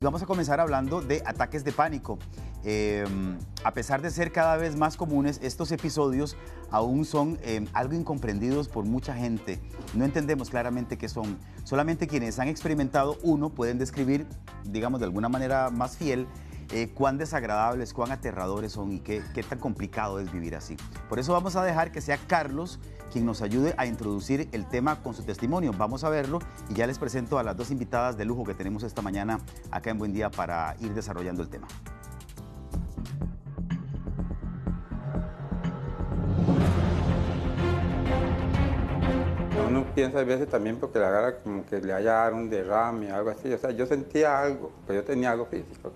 Vamos a comenzar hablando de ataques de pánico. A pesar de ser cada vez más comunes, estos episodios aún son algo incomprendidos por mucha gente. No entendemos claramente qué son. Solamente quienes han experimentado uno pueden describir, digamos, de alguna manera más fiel, cuán desagradables, cuán aterradores son y qué tan complicado es vivir así. Por eso vamos a dejar que sea Carlos quien nos ayude a introducir el tema con su testimonio. Vamos a verlo y ya les presento a las dos invitadas de lujo que tenemos esta mañana acá en Buen Día para ir desarrollando el tema. Uno piensa a veces también porque le agarra como que le haya dado un derrame o algo así. O sea, yo sentía algo, pues yo tenía algo físico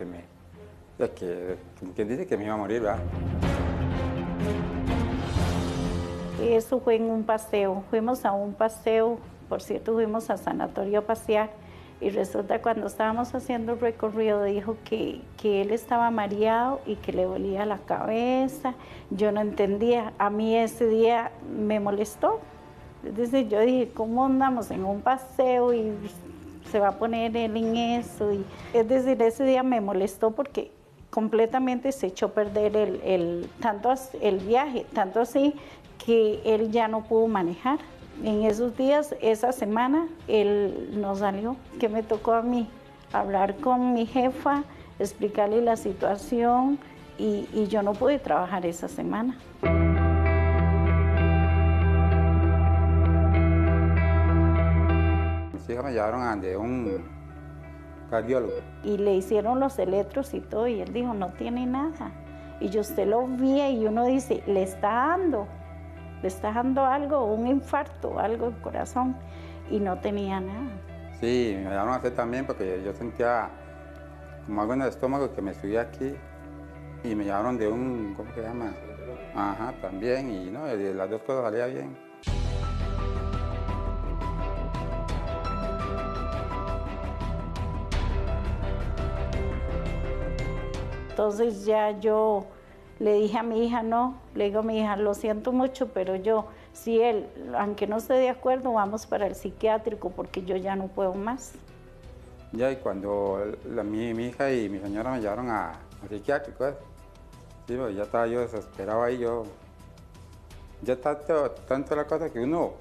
quien dice que me iba a morir, ¿verdad? Eso fue en un paseo. Fuimos a un paseo, por cierto, fuimos a Sanatorio a pasear y resulta cuando estábamos haciendo el recorrido dijo que él estaba mareado y que le dolía la cabeza. Yo no entendía. A mí ese día me molestó. Es decir, yo dije, ¿cómo andamos en un paseo y se va a poner él en eso? Es decir, ese día me molestó porque completamente se echó a perder el viaje, tanto así que él ya no pudo manejar. En esos días, esa semana, él no salió. ¿Qué me tocó a mí? Hablar con mi jefa, explicarle la situación y yo no pude trabajar esa semana. Mis hijas me llevaron a un cardiólogo. Y le hicieron los electros y todo, y él dijo, no tiene nada. Y yo usted lo vi y uno dice, le está dando algo, un infarto, algo del corazón, y no tenía nada. Sí, me llevaron a hacer también porque yo sentía como algo en el estómago que me subía aquí y me llevaron de un, ¿cómo se llama? Ajá, también, y no, de las dos cosas salía bien. Entonces ya yo le dije a mi hija, no, le digo a mi hija, lo siento mucho, pero yo, si él, aunque no esté de acuerdo, vamos para el psiquiátrico porque yo ya no puedo más. Ya, y cuando mi hija y mi señora me llevaron al psiquiátrico, sí, pues ya estaba yo desesperado ahí, ya está tanto la cosa que uno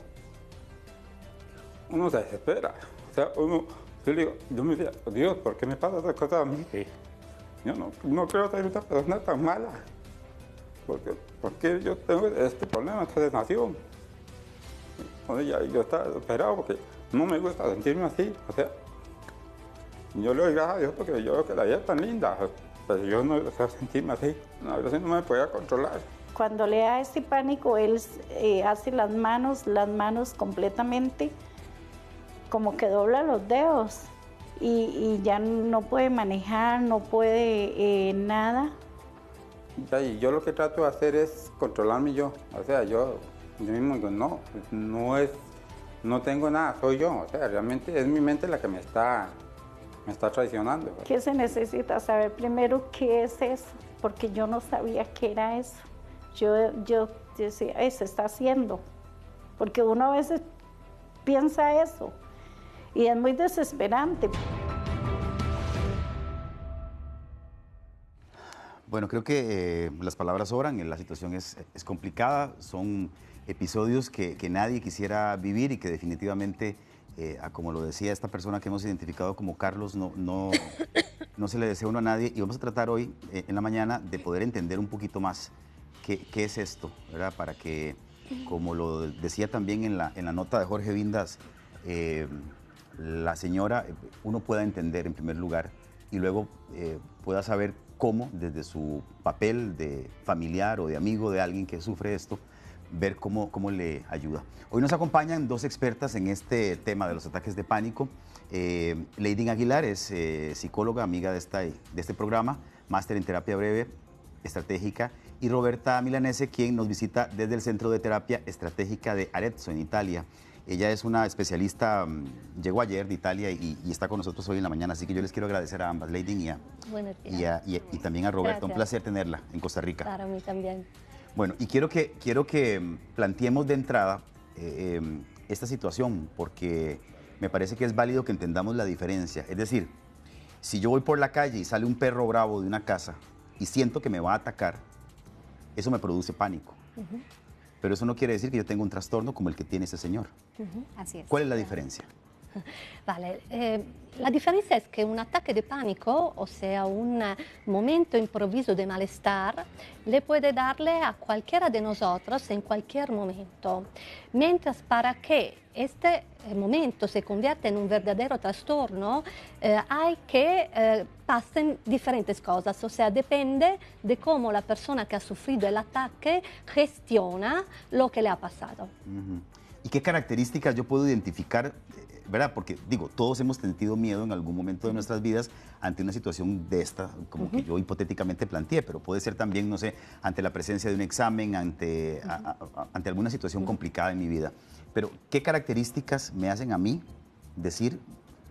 se desespera. O sea, yo me decía, Dios, ¿por qué me pasa esa cosa a mí? Yo no creo ser una persona tan mala. Porque yo tengo este problema, esta sensación. Entonces ya yo estaba desesperado porque no me gusta sentirme así. O sea, yo le doy gracias a Dios porque yo veo que la vida es tan linda. Pero yo no deseo sentirme así. A veces no me podía controlar. Cuando le da este pánico, él hace las manos completamente, como que dobla los dedos. Y ya no puede manejar, no puede nada. Ya, y yo lo que trato de hacer es controlarme yo. O sea, yo mismo digo, no tengo nada, soy yo. O sea, realmente es mi mente la que me está traicionando. ¿Qué se necesita? Saber primero qué es eso, porque yo no sabía qué era eso. Yo decía, se está haciendo, porque uno a veces piensa eso. Y es muy desesperante. Bueno, creo que las palabras sobran, la situación es complicada, son episodios que nadie quisiera vivir y que definitivamente, como lo decía esta persona que hemos identificado como Carlos, no se le desea uno a nadie. Y vamos a tratar hoy, en la mañana, de poder entender un poquito más qué es esto, ¿verdad? Para que, como lo decía también en la nota de Jorge Vindas, la señora, uno pueda entender en primer lugar y luego pueda saber cómo, desde su papel de familiar o de amigo de alguien que sufre esto, ver cómo le ayuda. Hoy nos acompañan dos expertas en este tema de los ataques de pánico. Lady Aguilar es psicóloga, amiga de este programa, máster en terapia breve estratégica, y Roberta Milanese, quien nos visita desde el Centro de Terapia Estratégica de Arezzo, en Italia. Ella es una especialista, llegó ayer de Italia y está con nosotros hoy en la mañana, así que yo les quiero agradecer a ambas, Lady y también a Roberta. Gracias. Un placer tenerla en Costa Rica. Para mí también. Bueno, y quiero que planteemos de entrada esta situación, porque me parece que es válido que entendamos la diferencia. Es decir, Si yo voy por la calle y sale un perro bravo de una casa y siento que me va a atacar, eso me produce pánico. Pero eso no quiere decir que yo tenga un trastorno como el que tiene ese señor. Así es. ¿Cuál es la diferencia? Vale, la diferencia es que un ataque de pánico, o sea, un momento improviso de malestar, le puede darle a cualquiera de nosotros en cualquier momento. Mientras para que este momento se convierta en un verdadero trastorno, hay que pasen diferentes cosas, o sea, depende de cómo la persona que ha sufrido el ataque gestiona lo que le ha pasado. ¿Y qué características yo puedo identificar? ¿Verdad? Porque digo, todos hemos sentido miedo en algún momento de nuestras vidas ante una situación de esta, como que yo hipotéticamente planteé, pero puede ser también, no sé, ante la presencia de un examen, ante alguna situación complicada en mi vida. Pero, ¿qué características me hacen a mí decir,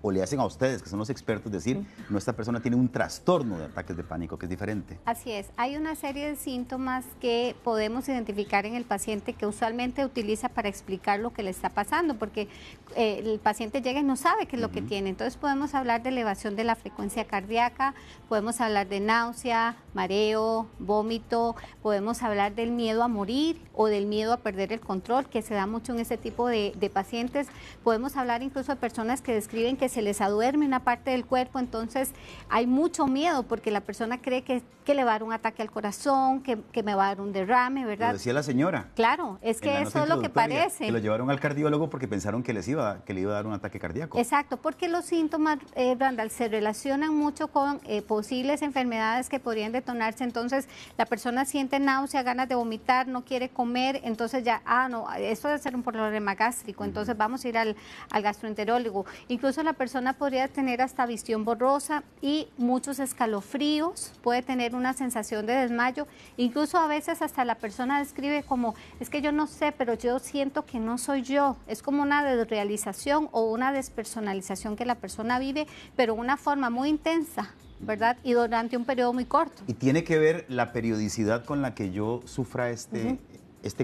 o le hacen a ustedes, que son los expertos, decir, no, esta persona tiene un trastorno de ataques de pánico, que es diferente? Así es, hay una serie de síntomas que podemos identificar en el paciente que usualmente utiliza para explicar lo que le está pasando, porque el paciente llega y no sabe qué es lo que tiene. Entonces podemos hablar de elevación de la frecuencia cardíaca, podemos hablar de náusea, mareo, vómito, podemos hablar del miedo a morir o del miedo a perder el control, que se da mucho en ese tipo de pacientes. Podemos hablar incluso de personas que describen que se les aduerme una parte del cuerpo, entonces hay mucho miedo porque la persona cree que le va a dar un ataque al corazón, que me va a dar un derrame, ¿verdad? Lo decía la señora. Claro, es que eso es lo que parece. Que lo llevaron al cardiólogo porque pensaron que le iba a dar un ataque cardíaco. Exacto, porque los síntomas, Randall, se relacionan mucho con posibles enfermedades que podrían detonarse, entonces la persona siente náusea, ganas de vomitar, no quiere comer, entonces ya, no, esto debe ser un problema gástrico, entonces vamos a ir al gastroenterólogo. Incluso la persona podría tener hasta visión borrosa y muchos escalofríos, puede tener una sensación de desmayo, incluso a veces hasta la persona describe como, es que yo no sé, pero yo siento que no soy yo, es como una desrealización o una despersonalización que la persona vive, pero de una forma muy intensa, ¿verdad? Y durante un periodo muy corto. ¿Y tiene que ver la periodicidad con la que yo sufra este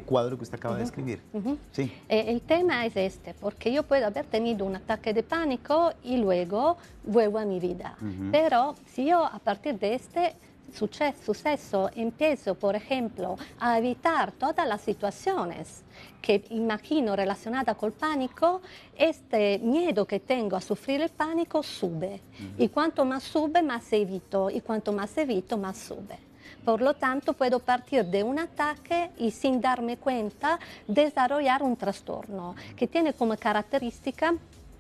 cuadro que usted acaba de describir? Sí. El tema es este, porque yo puedo haber tenido un ataque de pánico y luego vuelvo a mi vida. Pero si yo a partir de este suceso empiezo, por ejemplo, a evitar todas las situaciones que imagino relacionadas con el pánico, este miedo que tengo a sufrir el pánico sube. Y cuanto más sube, más evito. Y cuanto más evito, más sube. Por lo tanto, puedo partir de un ataque y sin darme cuenta desarrollar un trastorno que tiene como característica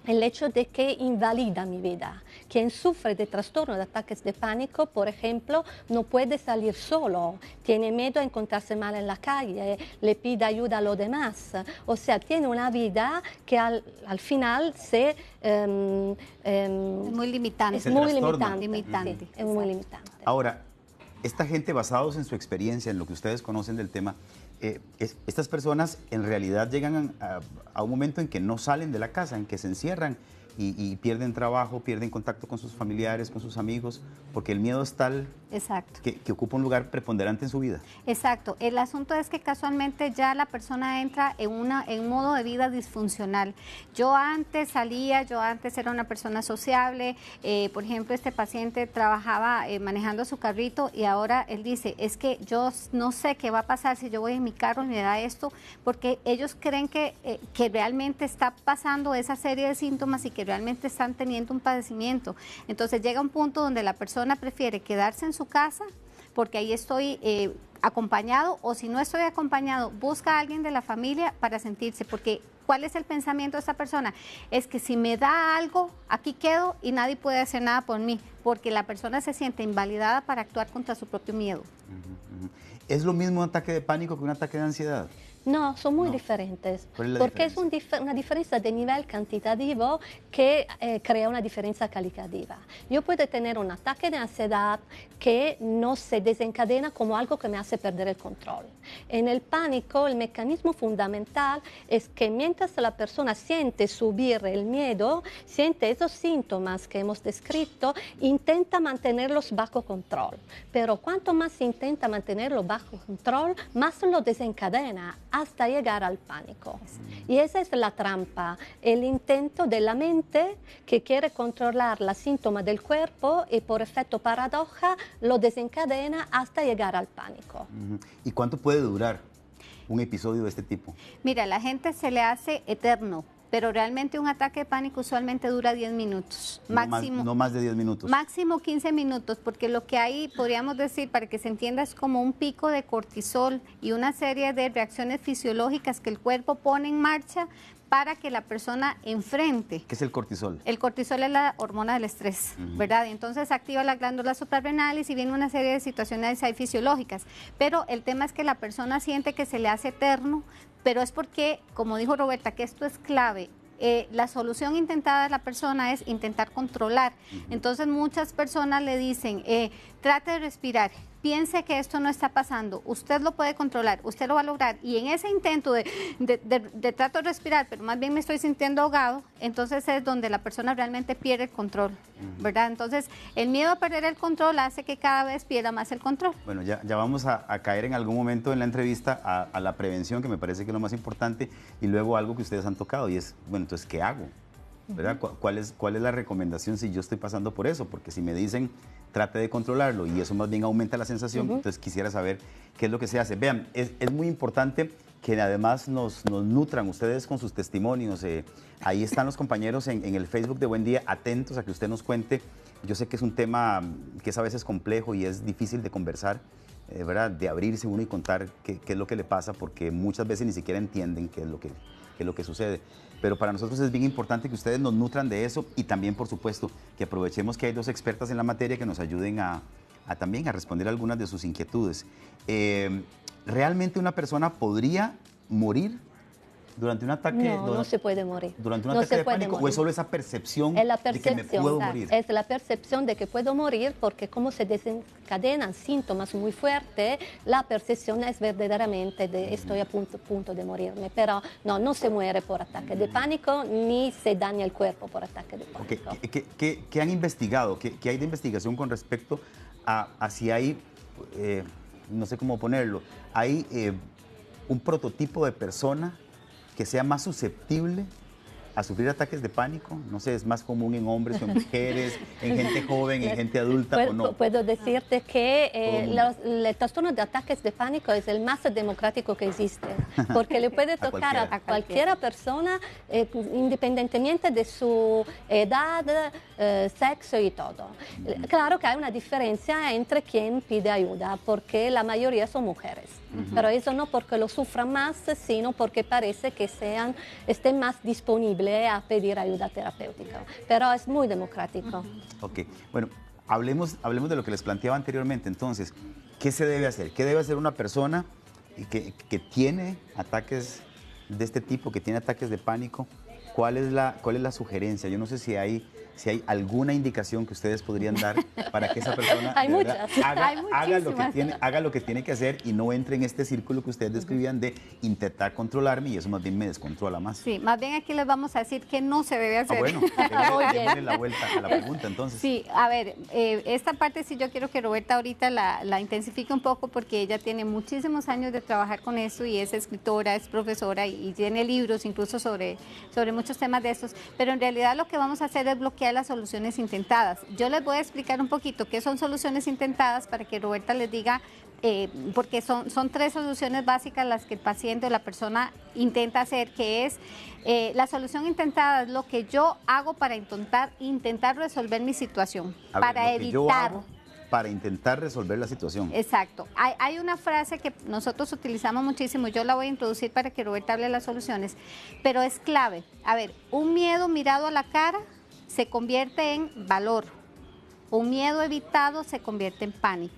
el hecho de que invalida mi vida. Quien sufre de trastorno de ataques de pánico, por ejemplo, no puede salir solo, tiene miedo a encontrarse mal en la calle, le pide ayuda a los demás. O sea, tiene una vida que al final es muy limitante. Es muy limitante. Sí, es muy limitante. Ahora, esta gente, basados en su experiencia, en lo que ustedes conocen del tema, estas personas en realidad llegan a un momento en que no salen de la casa, en que se encierran y pierden trabajo, pierden contacto con sus familiares, con sus amigos, porque el miedo es tal que ocupa un lugar preponderante en su vida. Exacto. El asunto es que casualmente ya la persona entra en un modo de vida disfuncional. Yo antes salía, yo antes era una persona sociable, por ejemplo, este paciente trabajaba manejando su carrito y ahora él dice, es que yo no sé qué va a pasar si yo voy en mi carro y me da esto, porque ellos creen que realmente está pasando esa serie de síntomas y que realmente están teniendo un padecimiento. Entonces llega un punto donde la persona prefiere quedarse en su casa porque ahí estoy acompañado, o si no estoy acompañado, busca a alguien de la familia para sentirse, porque ¿cuál es el pensamiento de esta persona? Es que si me da algo, aquí quedo y nadie puede hacer nada por mí, porque la persona se siente invalidada para actuar contra su propio miedo. ¿Es lo mismo un ataque de pánico que un ataque de ansiedad? No, son muy diferentes, porque es una diferencia de nivel cuantitativo que crea una diferencia calitativa. Yo puedo tener un ataque de ansiedad que no se desencadena como algo que me hace perder el control. En el pánico, el mecanismo fundamental es que mientras la persona siente subir el miedo, siente esos síntomas que hemos descrito, intenta mantenerlos bajo control. Pero cuanto más intenta mantenerlo bajo control, más lo desencadena hasta llegar al pánico. Y esa es la trampa, el intento de la mente que quiere controlar los síntomas del cuerpo y por efecto paradoja lo desencadena hasta llegar al pánico. ¿Y cuánto puede durar un episodio de este tipo? Mira, a la gente se le hace eterno, pero realmente un ataque de pánico usualmente dura 10 minutos, máximo. No más de 10 minutos. Máximo 15 minutos, porque lo que hay, podríamos decir, para que se entienda, es como un pico de cortisol y una serie de reacciones fisiológicas que el cuerpo pone en marcha para que la persona enfrente. ¿Qué es el cortisol? El cortisol es la hormona del estrés, ¿verdad? Y entonces activa las glándulas suprarrenales y viene una serie de situaciones ahí fisiológicas. Pero el tema es que la persona siente que se le hace eterno, pero es porque, como dijo Roberta, que esto es clave. La solución intentada de la persona es intentar controlar. Entonces muchas personas le dicen, trate de respirar, piense que esto no está pasando, usted lo puede controlar, usted lo va a lograr. Y en ese intento de trato de respirar, pero más bien me estoy sintiendo ahogado, entonces es donde la persona realmente pierde el control, ¿verdad? Entonces el miedo a perder el control hace que cada vez pierda más el control. Bueno, ya vamos a caer en algún momento en la entrevista a la prevención, que me parece que es lo más importante, y luego algo que ustedes han tocado, y es, bueno, entonces, ¿qué hago? ¿Verdad? ¿Cuál es la recomendación si yo estoy pasando por eso? Porque si me dicen, trate de controlarlo y eso más bien aumenta la sensación, entonces quisiera saber qué es lo que se hace. Vean, es muy importante que además nos nutran ustedes con sus testimonios. Ahí están los compañeros en el Facebook de Buen Día, atentos a que usted nos cuente. Yo sé que es un tema que es a veces complejo y es difícil de conversar, ¿verdad? De abrirse uno y contar qué es lo que le pasa, porque muchas veces ni siquiera entienden qué es lo que sucede. Pero para nosotros es bien importante que ustedes nos nutran de eso y también, por supuesto, que aprovechemos que hay dos expertas en la materia que nos ayuden también a responder algunas de sus inquietudes. ¿Realmente una persona podría morir durante un ataque? No se puede morir. ¿Durante un ataque de pánico? ¿O es solo esa percepción de que me puedo morir? Es la percepción de que puedo morir porque como se desencadenan síntomas muy fuertes, la percepción es verdaderamente de estoy a punto de morirme. Pero no se muere por ataque de pánico ni se daña el cuerpo por ataque de pánico. Okay. ¿Qué han investigado? ¿Qué hay de investigación con respecto a si hay, no sé cómo ponerlo, hay un prototipo de persona que sea más susceptible a sufrir ataques de pánico? No sé, ¿es más común en hombres que en mujeres, en gente joven, en gente adulta o no? Puedo decirte que el trastorno de ataques de pánico es el más democrático que existe, porque le puede tocar a cualquiera persona, independientemente de su edad, sexo y todo. Claro que hay una diferencia entre quien pide ayuda, porque la mayoría son mujeres. Pero eso no porque lo sufran más, sino porque parece que estén más disponibles a pedir ayuda terapéutica. Pero es muy democrático. Ok, bueno, hablemos de lo que les planteaba anteriormente. Entonces, ¿qué se debe hacer? ¿Qué debe hacer una persona que tiene ataques de este tipo, que tiene ataques de pánico? ¿Cuál es la sugerencia? Yo no sé si hay alguna indicación que ustedes podrían dar para que esa persona haga lo que tiene que hacer y no entre en este círculo que ustedes describían de intentar controlarme, y eso más bien me descontrola más. Sí, más bien aquí les vamos a decir que no se debe hacer. Bueno, démosle la vuelta a la pregunta entonces. Sí, a ver, esta parte sí yo quiero que Roberta ahorita la intensifique un poco, porque ella tiene muchísimos años de trabajar con eso y es escritora, es profesora y tiene libros incluso sobre muchos temas de estos, pero en realidad lo que vamos a hacer es bloquear las soluciones intentadas. Yo les voy a explicar un poquito qué son soluciones intentadas para que Roberta les diga, porque son tres soluciones básicas las que el paciente o la persona intenta hacer, que es la solución intentada es lo que yo hago para intentar resolver mi situación, para evitar. Para intentar resolver la situación. Exacto. Hay una frase que nosotros utilizamos muchísimo, yo la voy a introducir para que Roberta hable de las soluciones, pero es clave. A ver, un miedo mirado a la cara se convierte en valor. Un miedo evitado se convierte en pánico.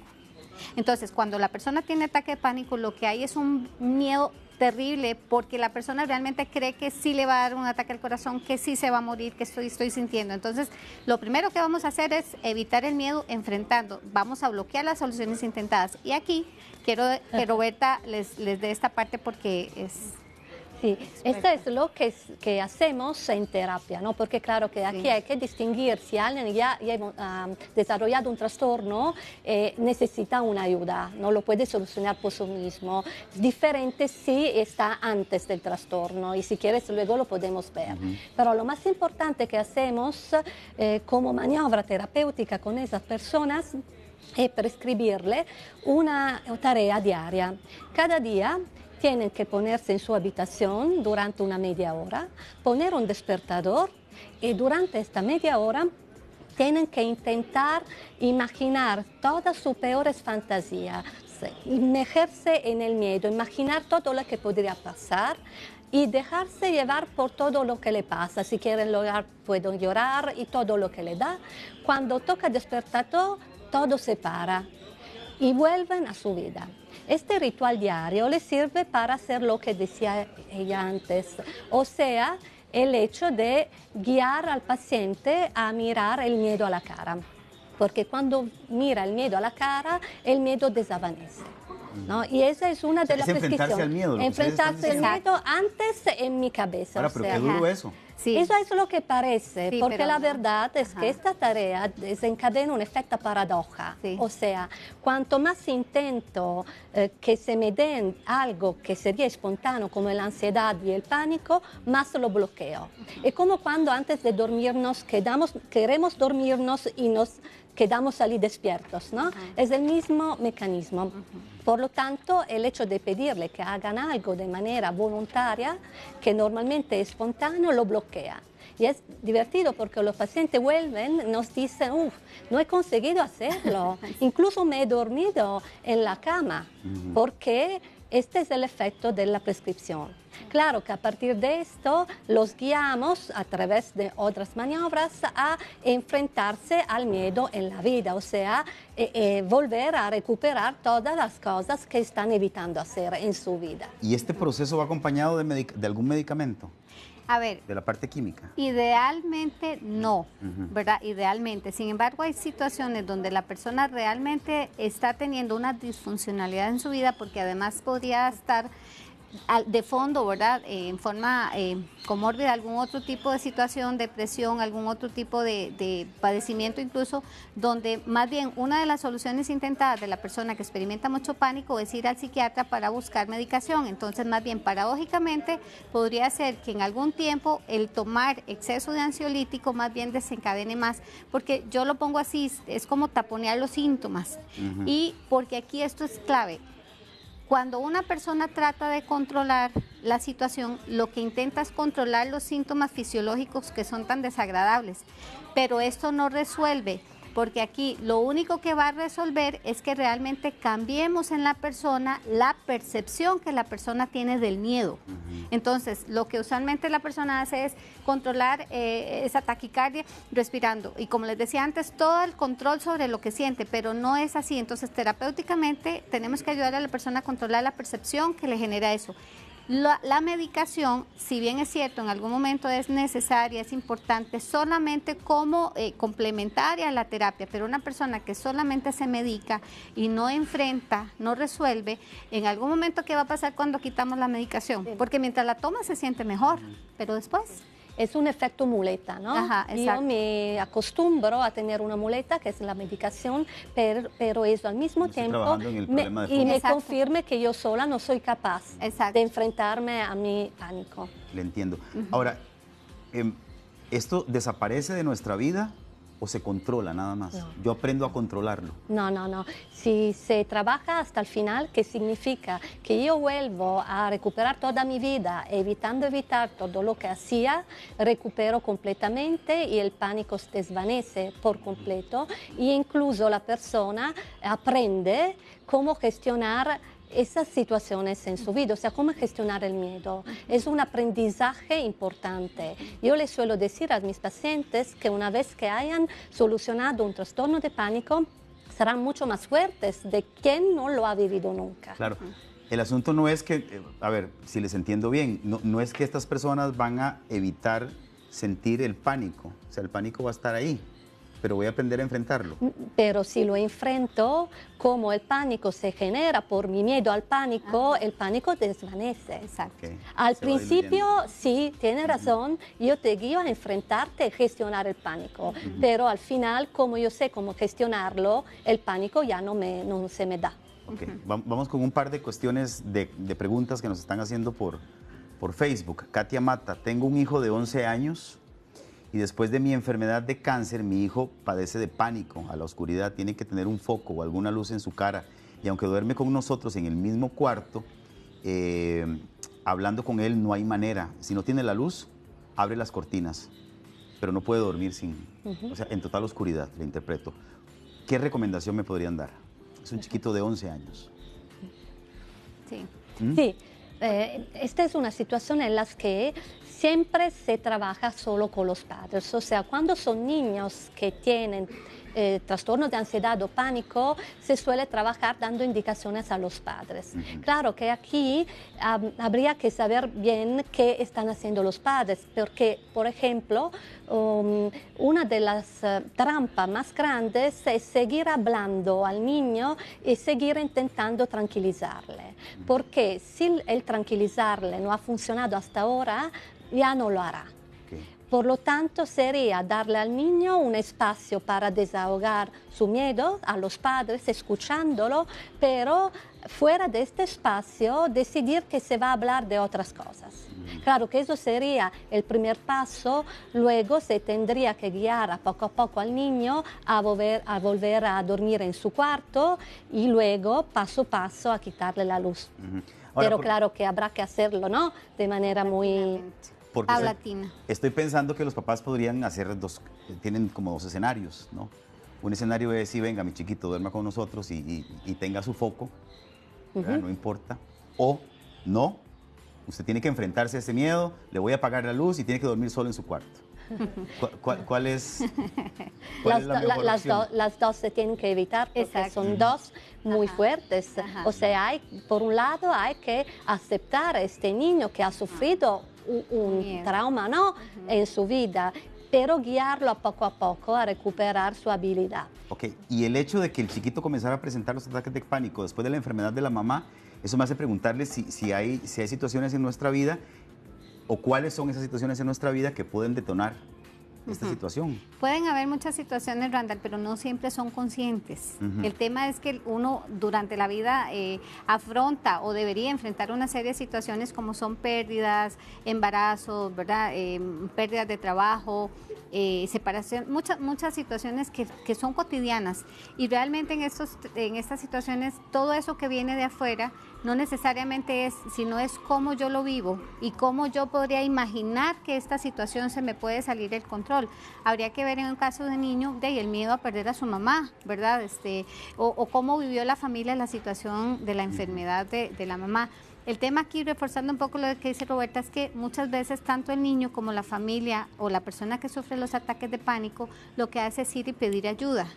Entonces, cuando la persona tiene ataque de pánico, lo que hay es un miedo terrible porque la persona realmente cree que sí le va a dar un ataque al corazón, que sí se va a morir, que estoy sintiendo. Entonces, lo primero que vamos a hacer es evitar el miedo enfrentando. Vamos a bloquear las soluciones intentadas. Y aquí quiero que Roberta les dé esta parte porque es... Sí, esto es lo que hacemos en terapia, ¿no? Porque claro que aquí hay que distinguir si alguien ya ha desarrollado un trastorno, necesita una ayuda, no lo puede solucionar por sí mismo. Es diferente si está antes del trastorno y si quieres luego lo podemos ver. Pero lo más importante que hacemos como maniobra terapéutica con esas personas es prescribirle una tarea diaria. Cada día tienen que ponerse en su habitación durante una media hora, poner un despertador y durante esta media hora tienen que intentar imaginar todas sus peores fantasías, inmergerse en el miedo, imaginar todo lo que podría pasar y dejarse llevar por todo lo que le pasa. Si quieren llorar, pueden llorar y todo lo que le da. Cuando toca el despertador, todo se para y vuelven a su vida. Este ritual diario les sirve para hacer lo que decía ella antes, o sea, el hecho de guiar al paciente a mirar el miedo a la cara, porque cuando mira el miedo a la cara, el miedo desvanece. ¿No? Y esa es una de las prescripciones. Enfrentarse al miedo. Enfrentarse al miedo antes en mi cabeza. Ahora, pero qué duro eso. Sí. Eso es lo que parece, Sí, porque pero la no. verdad es que esta tarea desencadena un efecto paradoja. Sí. O sea, cuanto más intento que se me den algo que sería espontáneo, como la ansiedad y el pánico, más lo bloqueo. Es como cuando antes de dormirnos queremos dormirnos y nos quedamos allí despiertos, ¿no? Es el mismo mecanismo. Por lo tanto, el hecho de pedirle que hagan algo de manera voluntaria, que normalmente es espontáneo, lo bloquea. Y es divertido porque los pacientes vuelven, nos dicen, no he conseguido hacerlo, incluso me he dormido en la cama, porque este es el efecto de la prescripción. Claro que a partir de esto los guiamos a través de otras maniobras a enfrentarse al miedo en la vida, o sea, volver a recuperar todas las cosas que están evitando hacer en su vida. ¿Y este proceso va acompañado de algún medicamento? A ver, De la parte química. idealmente no, ¿verdad? Idealmente. Sin embargo, hay situaciones donde la persona realmente está teniendo una disfuncionalidad en su vida porque además podría estar de fondo, ¿verdad? En forma comórbida, algún otro tipo de situación, depresión, algún otro tipo de padecimiento incluso, donde más bien una de las soluciones intentadas de la persona que experimenta mucho pánico es ir al psiquiatra para buscar medicación. Entonces, más bien, paradójicamente, podría ser que en algún tiempo el tomar exceso de ansiolítico más bien desencadene más, porque yo lo pongo así, es como taponear los síntomas. Y porque aquí esto es clave. Cuando una persona trata de controlar la situación, lo que intenta es controlar los síntomas fisiológicos que son tan desagradables, pero esto no resuelve, porque aquí lo único que va a resolver es que realmente cambiemos en la persona la percepción que la persona tiene del miedo. Entonces, lo que usualmente la persona hace es controlar esa taquicardia respirando. Y como les decía antes, todo el control sobre lo que siente, pero no es así. Entonces, terapéuticamente tenemos que ayudar a la persona a controlar la percepción que le genera eso. La medicación, si bien es cierto, en algún momento es necesaria, es importante, solamente como complementaria a la terapia, pero una persona que solamente se medica y no enfrenta, no resuelve, en algún momento, ¿qué va a pasar cuando quitamos la medicación? Porque mientras la toma se siente mejor, pero después... Es un efecto muleta, ¿no? Ajá, exacto. Yo me acostumbro a tener una muleta que es la medicación, pero eso al mismo Estoy tiempo trabajando en el problema de y fondo. me Exacto. confirme que yo sola no soy capaz Exacto. de enfrentarme a mi pánico. Le entiendo. Ahora, ¿esto desaparece de nuestra vida o se controla nada más? No. Yo aprendo a controlarlo. No. Si se trabaja hasta el final, que significa que yo vuelvo a recuperar toda mi vida, evitando evitar todo lo que hacía, recupero completamente y el pánico se desvanece por completo e incluso la persona aprende cómo gestionar esas situaciones en su vida, o sea, cómo gestionar el miedo. Es un aprendizaje importante. Yo les suelo decir a mis pacientes que una vez que hayan solucionado un trastorno de pánico, serán mucho más fuertes de quien no lo ha vivido nunca. Claro. El asunto no es que, a ver, si les entiendo bien, no es que estas personas van a evitar sentir el pánico, o sea, el pánico va a estar ahí, pero voy a aprender a enfrentarlo. Pero si lo enfrento, como el pánico se genera por mi miedo al pánico, el pánico desvanece. Exacto. Okay. Al Se va principio, diluyendo. sí, tienes razón, yo te guío a enfrentarte y gestionar el pánico, pero al final, como yo sé cómo gestionarlo, el pánico ya no se me da. Ok, vamos con un par de cuestiones de preguntas que nos están haciendo por Facebook. Katia Mata, tengo un hijo de 11 años y después de mi enfermedad de cáncer, mi hijo padece de pánico a la oscuridad, tiene que tener un foco o alguna luz en su cara y aunque duerme con nosotros en el mismo cuarto, hablando con él no hay manera. Si no tiene la luz, abre las cortinas, pero no puede dormir sin, o sea, en total oscuridad, le interpreto. ¿Qué recomendación me podrían dar? Es un chiquito de 11 años. Sí. Sí, esta es una situación en la que siempre se trabaja solo con los padres. O sea, cuando son niños que tienen trastornos de ansiedad o pánico, se suele trabajar dando indicaciones a los padres. Claro que aquí habría que saber bien qué están haciendo los padres, porque, por ejemplo, una de las trampas más grandes es seguir hablando al niño y seguir intentando tranquilizarle, porque si el tranquilizarle no ha funcionado hasta ahora, ya no lo hará. Por lo tanto, sería darle al niño un espacio para desahogar su miedo a los padres, escuchándolo, pero fuera de este espacio decidir que se va a hablar de otras cosas. Claro que eso sería el primer paso, luego se tendría que guiar a poco al niño a volver a dormir en su cuarto y luego paso a paso a quitarle la luz. Ahora, Pero claro que habrá que hacerlo, ¿no? De manera muy... Porque paulatina. estoy pensando que los papás podrían hacer tienen como dos escenarios, ¿no? Un escenario es, sí, venga, mi chiquito, duerma con nosotros y tenga su foco, ¿verdad? No importa. O, no, usted tiene que enfrentarse a ese miedo, le voy a apagar la luz y tiene que dormir solo en su cuarto. ¿Cuál es la mejor opción? Las dos se tienen que evitar porque Exacto. son dos muy fuertes. Ajá. O sea, por un lado hay que aceptar a este niño que ha sufrido un Miedo. trauma, ¿no? En su vida, pero guiarlo a poco a recuperar su habilidad. Ok, y el hecho de que el chiquito comenzara a presentar los ataques de pánico después de la enfermedad de la mamá, eso me hace preguntarle si hay situaciones en nuestra vida o cuáles son esas situaciones en nuestra vida que pueden detonar esta situación. Pueden haber muchas situaciones, Randall, pero no siempre son conscientes. El tema es que uno durante la vida afronta o debería enfrentar una serie de situaciones como son pérdidas, embarazos, ¿verdad? Pérdidas de trabajo, separación, muchas situaciones que son cotidianas. Y realmente en estas situaciones, todo eso que viene de afuera no necesariamente es, sino es cómo yo lo vivo y cómo yo podría imaginar que esta situación se me puede salir del control. Habría que ver en un caso de niño el miedo a perder a su mamá, ¿verdad? O cómo vivió la familia la situación de la enfermedad de la mamá. El tema aquí, reforzando un poco lo que dice Roberta, es que muchas veces tanto el niño como la familia o la persona que sufre los ataques de pánico lo que hace es ir y pedir ayuda.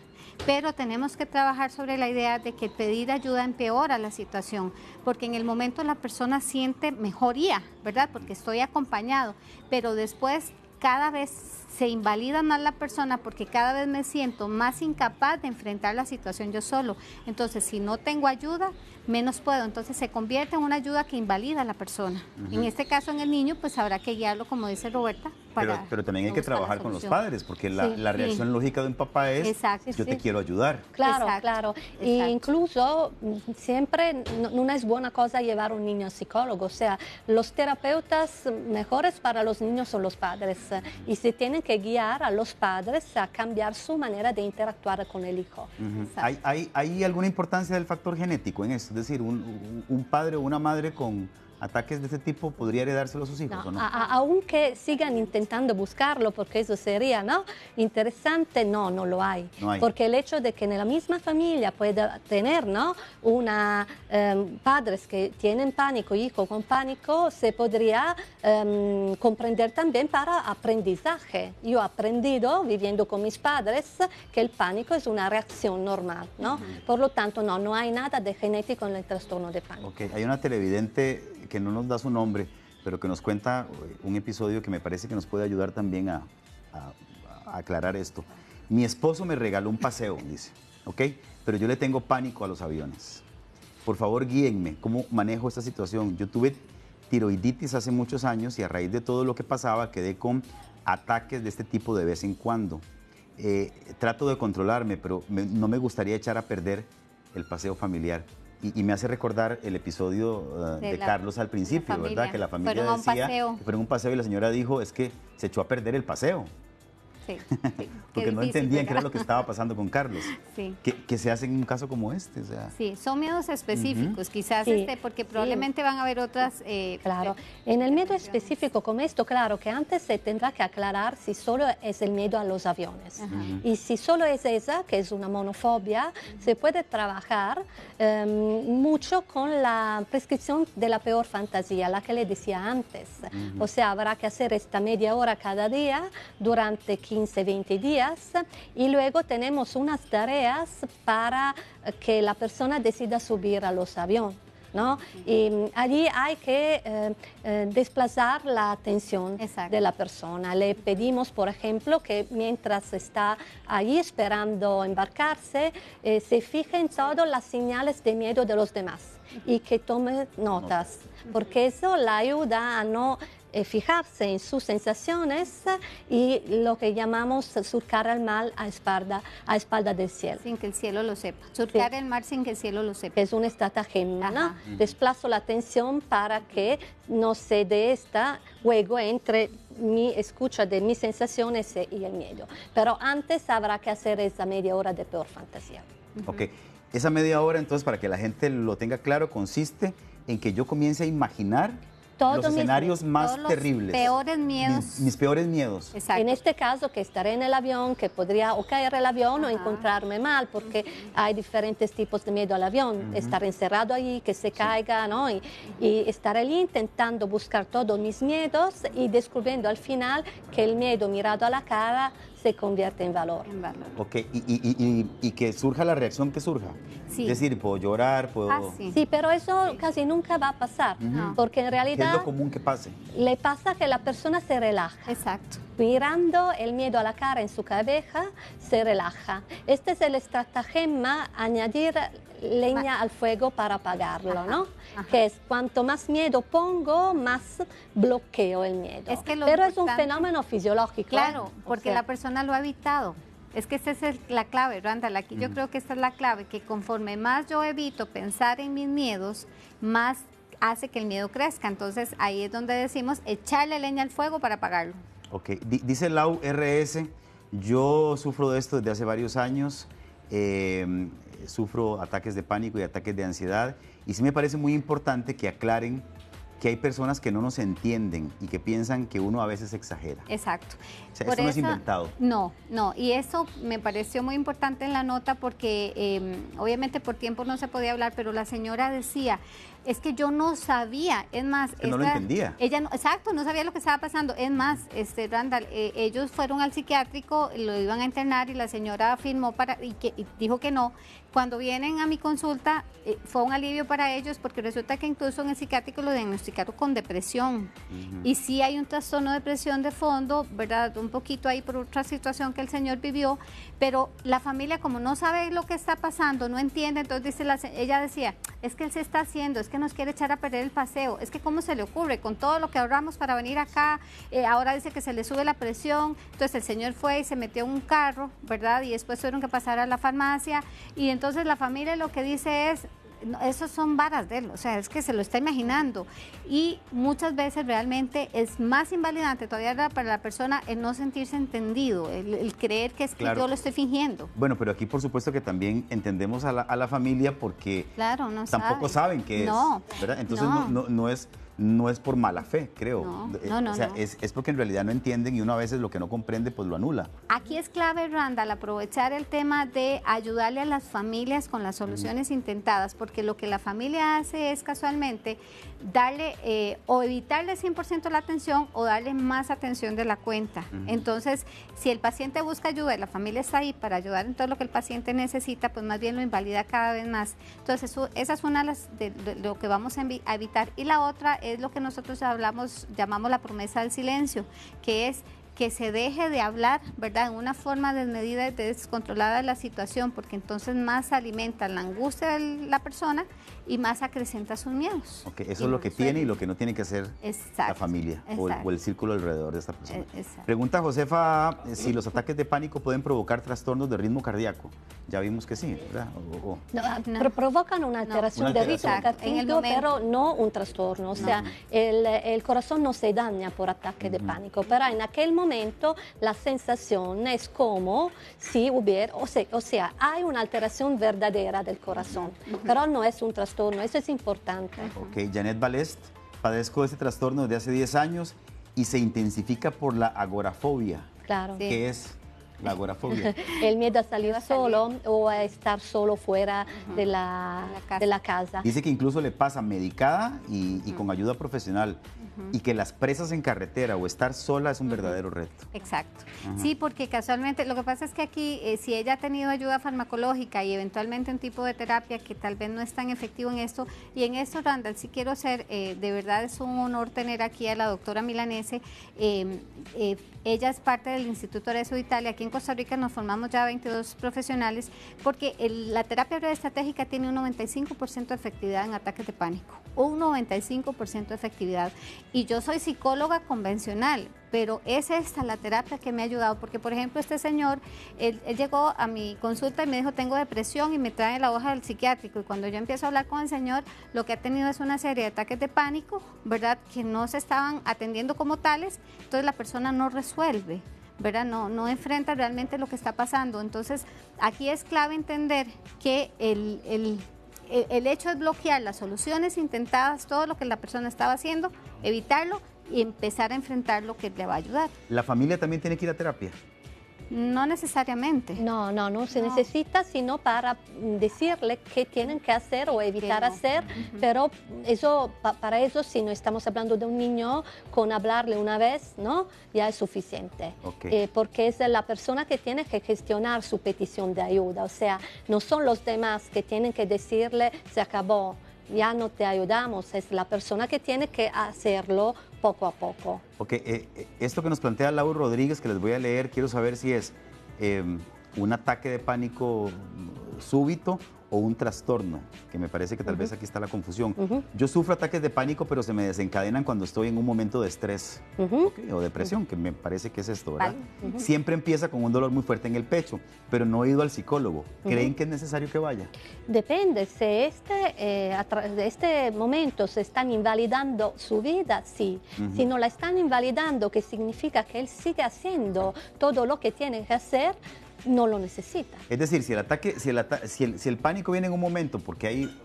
Pero tenemos que trabajar sobre la idea de que pedir ayuda empeora la situación, porque en el momento la persona siente mejoría, ¿verdad? Porque estoy acompañado, pero después cada vez se invalida más la persona porque cada vez me siento más incapaz de enfrentar la situación yo solo. Entonces, si no tengo ayuda, menos puedo. Entonces, se convierte en una ayuda que invalida a la persona. En este caso, en el niño, pues habrá que guiarlo, como dice Roberta, Pero también hay que buscar la trabajar con los solución. padres, porque Sí, la reacción lógica de un papá es, Exacto. yo te quiero ayudar. Claro, Exacto, claro. exacto. E incluso siempre no es buena cosa llevar a un niño al psicólogo. O sea, los terapeutas mejores para los niños son los padres y se tienen que guiar a los padres a cambiar su manera de interactuar con el hijo. ¿Hay alguna importancia del factor genético en esto? Es decir, un padre o una madre con ataques de este tipo podría heredárselo a sus hijos, ¿o no? Aunque sigan intentando buscarlo, porque eso sería, ¿no?, interesante, no lo hay. No hay. Porque el hecho de que en la misma familia pueda tener, ¿no?, padres que tienen pánico, hijo con pánico, se podría comprender también para aprendizaje. Yo he aprendido, viviendo con mis padres, que el pánico es una reacción normal, ¿no? Por lo tanto, no hay nada de genético en el trastorno de pánico. Ok, hay una televidente que no nos da su nombre, pero que nos cuenta un episodio que me parece que nos puede ayudar también a aclarar esto. Mi esposo me regaló un paseo, dice, ¿ok? Pero yo le tengo pánico a los aviones. Por favor, guíenme, ¿cómo manejo esta situación? Yo tuve tiroiditis hace muchos años y a raíz de todo lo que pasaba quedé con ataques de este tipo de vez en cuando. Trato de controlarme, pero no me gustaría echar a perder el paseo familiar. Y me hace recordar el episodio de Carlos al principio, ¿verdad? Que la familia decía que fueron un paseo y la señora dijo, es que se echó a perder el paseo. Sí, porque no entendían qué era lo que estaba pasando con Carlos. Sí. ¿Qué se hace en un caso como este? O sea, sí, son miedos específicos, quizás porque probablemente van a haber otras... claro, en el miedo específico como esto, claro que antes se tendrá que aclarar si solo es el miedo a los aviones. Y si solo es esa, que es una monofobia, se puede trabajar mucho con la prescripción de la peor fantasía, la que le decía antes. O sea, habrá que hacer esta media hora cada día durante 15, 20 días y luego tenemos unas tareas para que la persona decida subir a los aviones, ¿no? Y allí hay que desplazar la atención de la persona. Le pedimos, por ejemplo, que mientras está allí esperando embarcarse, se fije en todas las señales de miedo de los demás y que tome notas, porque eso la ayuda a no fijarse en sus sensaciones y lo que llamamos surcar el mal a espalda del cielo. Sin que el cielo lo sepa. Surcar el mar sin que el cielo lo sepa. Es una estratagema, ¿no? Desplazo la atención para que no se dé esta juego entre mi escucha de mis sensaciones y el miedo. Pero antes habrá que hacer esa media hora de peor fantasía. Ok, esa media hora entonces, para que la gente lo tenga claro, consiste en que yo comience a imaginar los escenarios más terribles. Peores miedos. Mis peores miedos. Exacto. En este caso, que estaré en el avión, que podría o caer el avión o encontrarme mal, porque hay diferentes tipos de miedo al avión. Estar encerrado allí, que se caiga, ¿no? Y estar allí intentando buscar todos mis miedos y descubriendo al final que el miedo mirado a la cara se convierte en valor. Ok, y que surja la reacción que surja. Sí. Es decir, puedo llorar, puedo... Sí, pero eso casi nunca va a pasar, porque en realidad... ¿Qué es lo común que pase? Le pasa que la persona se relaja. Exacto. Mirando el miedo a la cara en su cabeza, se relaja. Este es el estratagema, añadir leña al fuego para apagarlo, ¿no? Que es cuanto más miedo pongo, más bloqueo el miedo. Pero es un fenómeno fisiológico. Claro, porque la persona lo ha evitado. Es que esa es la clave, Randall. Aquí yo creo que esta es la clave, que conforme más yo evito pensar en mis miedos, más hace que el miedo crezca. Entonces ahí es donde decimos echarle leña al fuego para apagarlo. Ok, dice Lau RS, yo sufro de esto desde hace varios años, sufro ataques de pánico y ataques de ansiedad, y sí me parece muy importante que aclaren que hay personas que no nos entienden y que piensan que uno a veces exagera. Exacto. O sea, esto no es inventado. No, y eso me pareció muy importante en la nota porque obviamente por tiempo no se podía hablar, pero la señora decía, es que yo no sabía, es más... Que no lo entendía. Ella no, exacto, no sabía lo que estaba pasando. Es más, Randall, ellos fueron al psiquiátrico, lo iban a internar y la señora afirmó y dijo que no. Cuando vienen a mi consulta fue un alivio para ellos porque resulta que incluso en el psiquiátrico lo diagnosticaron con depresión. Y sí hay un trastorno de depresión de fondo, ¿verdad? Un poquito ahí por otra situación que el señor vivió, pero la familia como no sabe lo que está pasando, no entiende, entonces ella decía, es que él se está haciendo, es que nos quiere echar a perder el paseo, es que cómo se le ocurre, con todo lo que ahorramos para venir acá, ahora dice que se le sube la presión, entonces el señor fue y se metió en un carro, ¿verdad? Y después tuvieron que pasar a la farmacia y entonces la familia lo que dice es, no, esos son varas de él, o sea, es que se lo está imaginando y muchas veces realmente es más invalidante todavía para la persona el no sentirse entendido, el creer que es que yo lo estoy fingiendo. Bueno, pero aquí por supuesto que también entendemos a la familia porque claro, tampoco saben qué es, ¿verdad? Entonces no es por mala fe, creo. No, o sea, no. es porque en realidad no entienden y uno a veces lo que no comprende pues lo anula. Aquí es clave, Randall, aprovechar el tema de ayudarle a las familias con las soluciones intentadas, porque lo que la familia hace es casualmente darle o evitarle 100% la atención o darle más atención de la cuenta. Entonces, si el paciente busca ayuda y la familia está ahí para ayudar en todo lo que el paciente necesita, pues más bien lo invalida cada vez más. Entonces, esa es una de lo que vamos a evitar. Y la otra es lo que nosotros llamamos la promesa del silencio, que es que se deje de hablar, ¿verdad?, en una forma desmedida y descontrolada de la situación, porque entonces más alimenta la angustia de la persona y más acrecenta sus miedos. Ok, eso es lo que tiene y lo que no tiene que hacer la familia o el círculo alrededor de esta persona. Pregunta Josefa si los ataques de pánico pueden provocar trastornos de ritmo cardíaco. Ya vimos que sí, ¿verdad? No, provocan una alteración de ritmo cardíaco, pero no un trastorno. O sea, el corazón no se daña por ataque de pánico, pero en aquel momento la sensación es como si hubiera, o sea, hay una alteración verdadera del corazón, pero no es un trastorno, eso es importante. Ok, Janet Balest, padezco de este trastorno desde hace 10 años y se intensifica por la agorafobia. Claro. ¿Qué es la agorafobia? El miedo a salir solo o a estar solo fuera de la casa. Dice que incluso le pasa medicada y con ayuda profesional y que las presas en carretera o estar sola es un verdadero reto. Exacto. Sí, porque casualmente, lo que pasa es que aquí, si ella ha tenido ayuda farmacológica y eventualmente un tipo de terapia que tal vez no es tan efectivo en esto, y en esto, Randall, sí quiero ser, de verdad es un honor tener aquí a la doctora Milanese. Ella es parte del Instituto Arezzo de Italia. Aquí en Costa Rica nos formamos ya 22 profesionales porque la terapia breve estratégica tiene un 95% de efectividad en ataques de pánico, un 95% de efectividad. Y yo soy psicóloga convencional, pero es esta la terapia que me ha ayudado, porque por ejemplo este señor, él llegó a mi consulta y me dijo tengo depresión y me trae la hoja del psiquiátrico, y cuando yo empiezo a hablar con el señor, lo que ha tenido es una serie de ataques de pánico, ¿verdad?, que no se estaban atendiendo como tales, entonces la persona no resuelve, ¿verdad? No enfrenta realmente lo que está pasando. Entonces aquí es clave entender que el hecho es bloquear las soluciones intentadas, todo lo que la persona estaba haciendo, evitarlo y empezar a enfrentar lo que le va a ayudar. ¿La familia también tiene que ir a terapia? No necesariamente. No se necesita, sino para decirle qué tienen que hacer o evitar hacer, pero eso, para eso, si no estamos hablando de un niño, con hablarle una vez, ¿no?, ya es suficiente. Porque es la persona que tiene que gestionar su petición de ayuda, o sea, no son los demás que tienen que decirle, se acabó, ya no te ayudamos, es la persona que tiene que hacerlo poco a poco. Ok, esto que nos plantea Laura Rodríguez, que les voy a leer, quiero saber si es un ataque de pánico súbito o un trastorno, que me parece que tal vez aquí está la confusión. Yo sufro ataques de pánico, pero se me desencadenan cuando estoy en un momento de estrés o depresión, que me parece que es esto, ¿verdad? Siempre empieza con un dolor muy fuerte en el pecho, pero no he ido al psicólogo. ¿Creen que es necesario que vaya? Depende, si de este momento se están invalidando su vida, sí. Si no la están invalidando, que significa que él sigue haciendo todo lo que tiene que hacer, no lo necesita. Es decir, si el pánico viene en un momento porque hay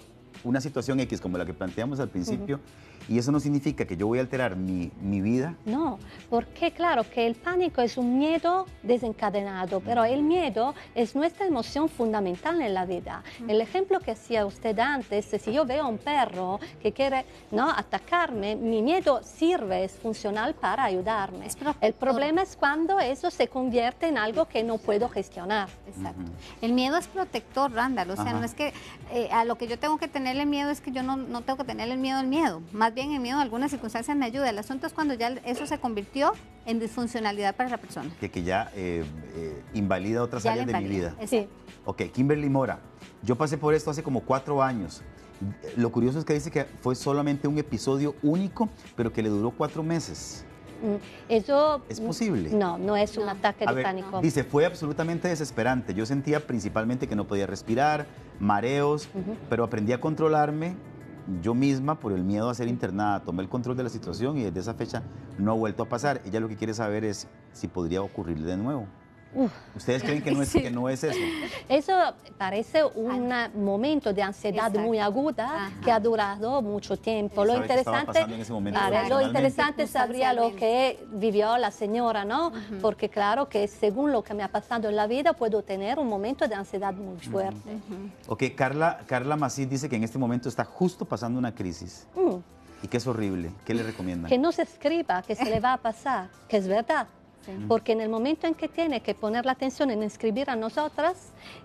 una situación X como la que planteamos al principio, y eso no significa que yo voy a alterar mi vida. No, porque claro que el pánico es un miedo desencadenado, pero el miedo es nuestra emoción fundamental en la vida. El ejemplo que hacía usted antes, si yo veo a un perro que quiere, ¿no?, atacarme, mi miedo sirve, es funcional para ayudarme. El problema es cuando eso se convierte en algo que no puedo gestionar. Exacto. El miedo es protector, Randall, o sea, no es que a lo que yo tengo que tenerle miedo es que yo no tengo que tenerle miedo al miedo. Más bien el miedo en algunas circunstancias me ayuda. El asunto es cuando ya eso se convirtió en disfuncionalidad para la persona. Que ya invalida otras áreas de mi vida. Sí. Ok, Kimberly Mora, yo pasé por esto hace como 4 años. Lo curioso es que dice que fue solamente un episodio único, pero que le duró 4 meses. Eso ¿Es posible? No es un ataque de pánico. Dice, fue absolutamente desesperante. Yo sentía principalmente que no podía respirar, mareos, pero aprendí a controlarme yo misma por el miedo a ser internada. Tomé el control de la situación y desde esa fecha no ha vuelto a pasar. Ella lo que quiere saber es si podría ocurrirle de nuevo. ¿Ustedes creen que no es eso? Eso parece un momento de ansiedad muy aguda que ha durado mucho tiempo. Lo interesante, lo interesante sabría lo que vivió la señora, ¿no? Porque claro que según lo que me ha pasado en la vida puedo tener un momento de ansiedad muy fuerte. Ok, Carla Macís dice que en este momento está justo pasando una crisis y que es horrible. ¿Qué le recomiendan? Que no se escriba, que se le va a pasar, que es verdad. Sí. Porque en el momento en que tiene que poner la atención en escribir a nosotras,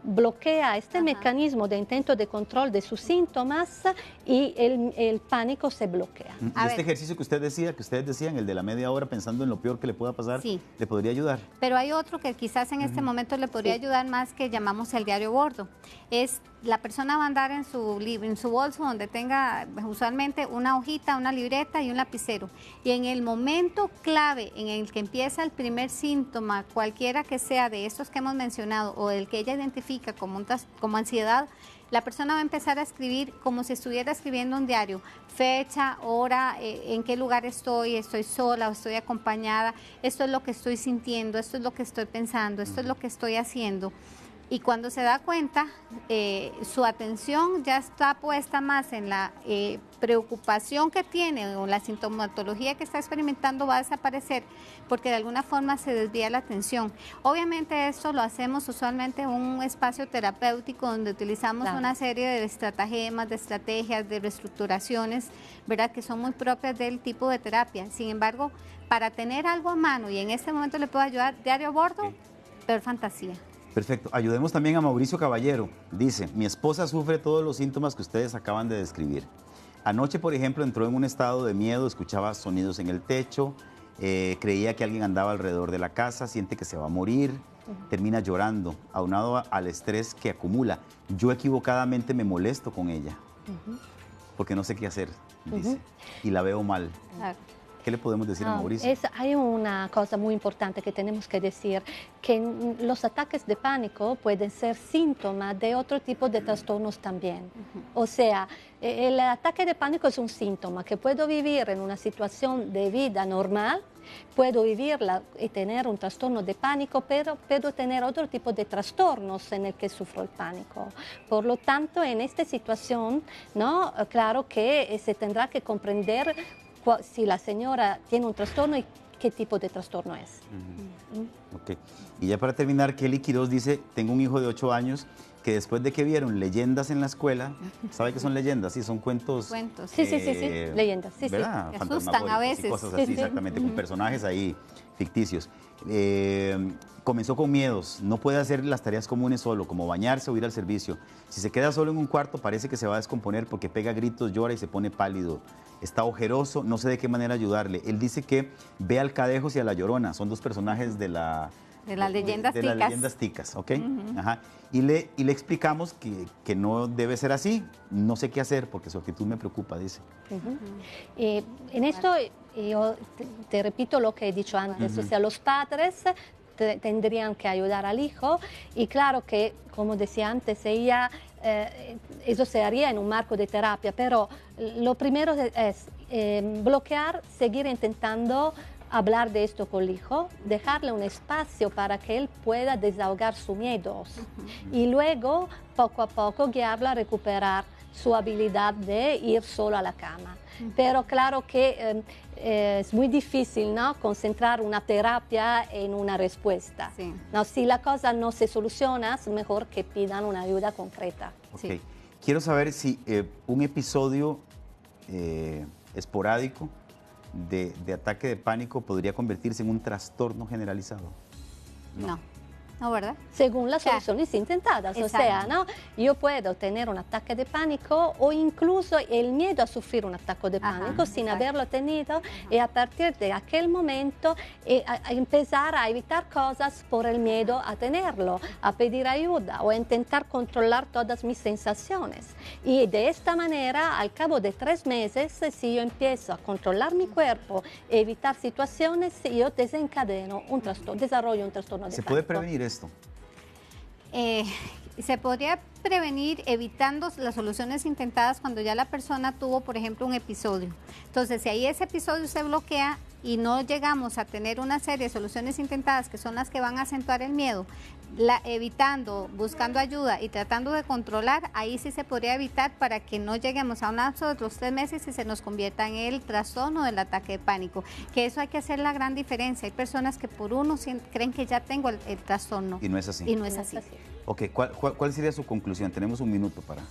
bloquea este mecanismo de intento de control de sus síntomas y el pánico se bloquea. ¿Y este ejercicio que ustedes decían, el de la media hora pensando en lo peor que le pueda pasar, le podría ayudar? Pero hay otro que quizás en este momento le podría ayudar más, que llamamos el diario bordo. Es la persona va a andar en su bolso donde tenga usualmente una hojita, una libreta y un lapicero. Y en el momento clave en el que empieza el primer síntoma, cualquiera que sea de estos que hemos mencionado o el que ella identifica como ansiedad, la persona va a empezar a escribir como si estuviera escribiendo un diario. Fecha, hora, en qué lugar estoy sola o estoy acompañada, esto es lo que estoy sintiendo, esto es lo que estoy pensando, esto es lo que estoy haciendo. Y cuando se da cuenta, su atención ya está puesta más en la preocupación que tiene o la sintomatología que está experimentando, va a desaparecer porque de alguna forma se desvía la atención. Obviamente esto lo hacemos usualmente en un espacio terapéutico donde utilizamos una serie de estratagemas, de estrategias, de reestructuraciones, ¿verdad?, que son muy propias del tipo de terapia. Sin embargo, para tener algo a mano y en este momento le puedo ayudar, diario a bordo, peor fantasía. Perfecto. Ayudemos también a Mauricio Caballero. Dice, mi esposa sufre todos los síntomas que ustedes acaban de describir. Anoche, por ejemplo, entró en un estado de miedo, escuchaba sonidos en el techo, creía que alguien andaba alrededor de la casa, siente que se va a morir, termina llorando, aunado al estrés que acumula. Yo equivocadamente me molesto con ella, porque no sé qué hacer, dice, y la veo mal. ¿Qué le podemos decir a Mauricio? Hay una cosa muy importante que tenemos que decir, que los ataques de pánico pueden ser síntomas de otro tipo de trastornos también. O sea, el ataque de pánico es un síntoma que puedo vivir en una situación de vida normal, puedo vivirla y tener un trastorno de pánico, pero puedo tener otro tipo de trastornos en el que sufro el pánico. Por lo tanto, en esta situación, ¿no?, claro que se tendrá que comprender si la señora tiene un trastorno y qué tipo de trastorno es. Ok. Y ya para terminar, Kelly Quiroz dice, tengo un hijo de 8 años que después de que vieron leyendas en la escuela, ¿sabe qué son leyendas? Sí, son cuentos. Sí, leyendas. Sí, ¿verdad? Que asustan a veces. Y cosas así, exactamente, con personajes ahí ficticios. Comenzó con miedos, no puede hacer las tareas comunes solo, como bañarse o ir al servicio. Si se queda solo en un cuarto, parece que se va a descomponer porque pega gritos, llora y se pone pálido. Está ojeroso, no sé de qué manera ayudarle. Él dice que ve al Cadejos y a la Llorona, son dos personajes de las leyendas ticas, ¿ok? Ajá. Y le explicamos que no debe ser así, no sé qué hacer porque su actitud me preocupa, dice. En esto yo te repito lo que he dicho antes, o sea, los padres tendrían que ayudar al hijo y claro que, como decía antes, ella, eso se haría en un marco de terapia, pero lo primero es bloquear, seguir intentando hablar de esto con el hijo, dejarle un espacio para que él pueda desahogar sus miedos y luego, poco a poco, guiarla a recuperar su habilidad de ir solo a la cama. Pero claro que es muy difícil, ¿no?, concentrar una terapia en una respuesta. No, si la cosa no se soluciona, es mejor que pidan una ayuda concreta. Okay. Quiero saber si un episodio esporádico de ataque de pánico podría convertirse en un trastorno generalizado. No, ¿verdad? Según las soluciones intentadas, o sea, ¿no?, yo puedo tener un ataque de pánico o incluso el miedo a sufrir un ataque de pánico sin haberlo tenido y a partir de aquel momento a empezar a evitar cosas por el miedo a tenerlo, a pedir ayuda o a intentar controlar todas mis sensaciones. Y de esta manera, al cabo de 3 meses, si yo empiezo a controlar mi cuerpo, evitar situaciones, yo desencadeno un trastorno, desarrollo un trastorno de pánico. ¿Se puede prevenir esto? Se podría prevenir evitando las soluciones intentadas cuando ya la persona tuvo, por ejemplo, un episodio. Entonces, si ahí ese episodio se bloquea, y no llegamos a tener una serie de soluciones intentadas que son las que van a acentuar el miedo, evitando, buscando ayuda y tratando de controlar, ahí sí se podría evitar para que no lleguemos a un lapso de los 3 meses y se nos convierta en el trastorno del ataque de pánico, que eso hay que hacer la gran diferencia. Hay personas que por uno creen que ya tengo el trastorno. Y no es así. Y no es así. Ok, ¿cuál sería su conclusión? Tenemos un minuto para...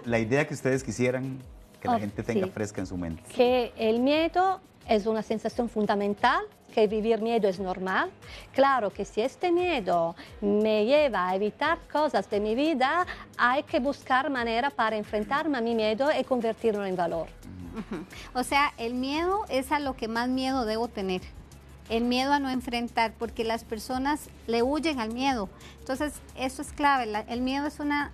la idea que ustedes quisieran que la gente tenga fresca en su mente. Que el miedo es una sensación fundamental, que vivir miedo es normal. Claro que si este miedo me lleva a evitar cosas de mi vida, hay que buscar manera para enfrentarme a mi miedo y convertirlo en valor. O sea, el miedo es a lo que más miedo debo tener. El miedo a no enfrentar, porque las personas le huyen al miedo. Entonces, eso es clave. El miedo es una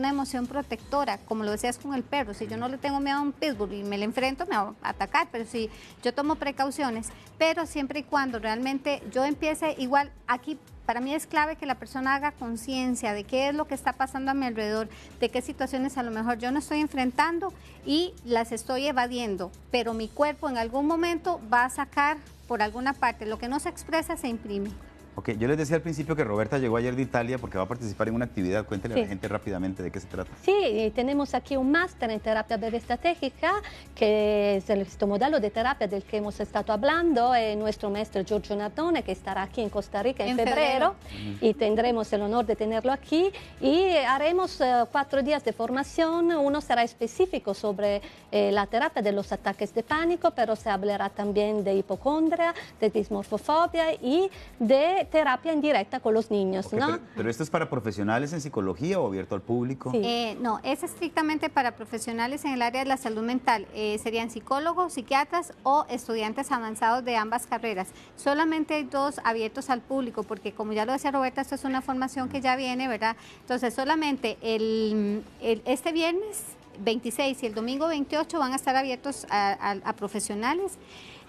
emoción protectora, como lo decías con el perro. Si yo no le tengo miedo a un pitbull y me le enfrento, me va a atacar. Pero si yo tomo precauciones, pero siempre y cuando realmente yo empiece, igual aquí para mí es clave que la persona haga conciencia de qué es lo que está pasando a mi alrededor, de qué situaciones a lo mejor yo no estoy enfrentando y las estoy evadiendo, pero mi cuerpo en algún momento va a sacar por alguna parte, lo que no se expresa se imprime. Ok, yo les decía al principio que Roberta llegó ayer de Italia porque va a participar en una actividad. Cuéntele a la gente rápidamente de qué se trata. Sí, tenemos aquí un máster en terapia breve estratégica, que es el modelo de terapia del que hemos estado hablando, nuestro maestro Giorgio Nardone, que estará aquí en Costa Rica en febrero, y tendremos el honor de tenerlo aquí, y haremos 4 días de formación. Uno será específico sobre la terapia de los ataques de pánico, pero se hablará también de hipocondria, de dismorfofobia y de terapia en directa con los niños, Okay, ¿no? pero ¿esto es para profesionales en psicología o abierto al público? Sí. No, es estrictamente para profesionales en el área de la salud mental. Serían psicólogos, psiquiatras o estudiantes avanzados de ambas carreras. Solamente hay 2 abiertos al público, porque como ya lo decía Roberta, esto es una formación que ya viene, ¿verdad? Entonces, solamente este viernes 26 y el domingo 28 van a estar abiertos a profesionales.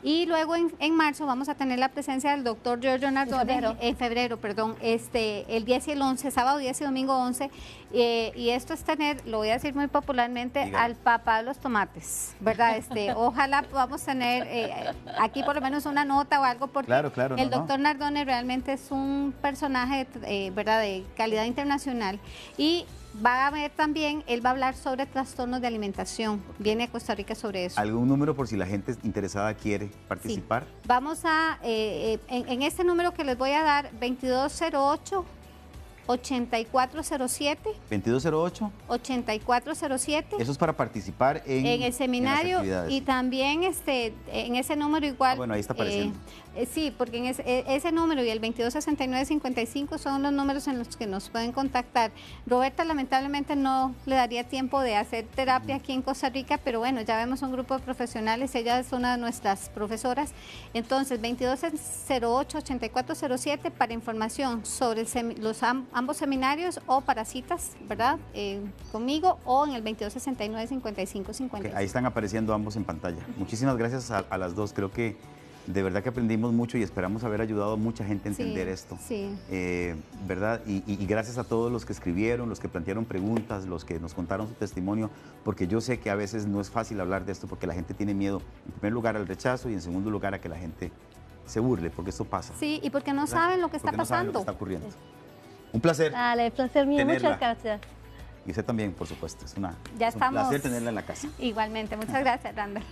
Y luego en marzo vamos a tener la presencia del doctor Giorgio Nardone, en febrero, perdón, el 10 y el 11, sábado 10 y domingo 11, y esto es tener, lo voy a decir muy popularmente, al papá de los tomates, ¿verdad? Ojalá podamos tener aquí por lo menos una nota o algo, porque claro, el doctor Nardone realmente es un personaje, ¿verdad?, de calidad internacional, y va a ver también, él va a hablar sobre trastornos de alimentación. Viene a Costa Rica sobre eso. ¿Algún número por si la gente interesada quiere participar? Sí. Vamos a, en este número que les voy a dar, 2208 8407. 2208. 8407. Eso es para participar en el seminario, y también en ese número igual. Bueno, ahí está apareciendo. Sí, porque en ese número y el 226955 son los números en los que nos pueden contactar. Roberta lamentablemente no le daría tiempo de hacer terapia aquí en Costa Rica, pero bueno, ya vemos un grupo de profesionales, ella es una de nuestras profesoras. Entonces, 2208 8407 para información sobre ambos seminarios o para citas, ¿verdad? Conmigo, o en el 2269-5556. Okay, ahí están apareciendo ambos en pantalla. Muchísimas gracias a las dos. Creo que de verdad que aprendimos mucho y esperamos haber ayudado a mucha gente a entender esto. Sí. ¿Verdad? Y gracias a todos los que escribieron, los que plantearon preguntas, los que nos contaron su testimonio, porque yo sé que a veces no es fácil hablar de esto porque la gente tiene miedo, en primer lugar, al rechazo y en segundo lugar a que la gente se burle, porque esto pasa. Sí, y porque no saben lo que está pasando. No saben lo que está ocurriendo. Un placer. Dale, placer mío, tenerla. muchas gracias. Y usted también, por supuesto. Es un estamos, placer tenerla en la casa. Igualmente, muchas gracias, Randall.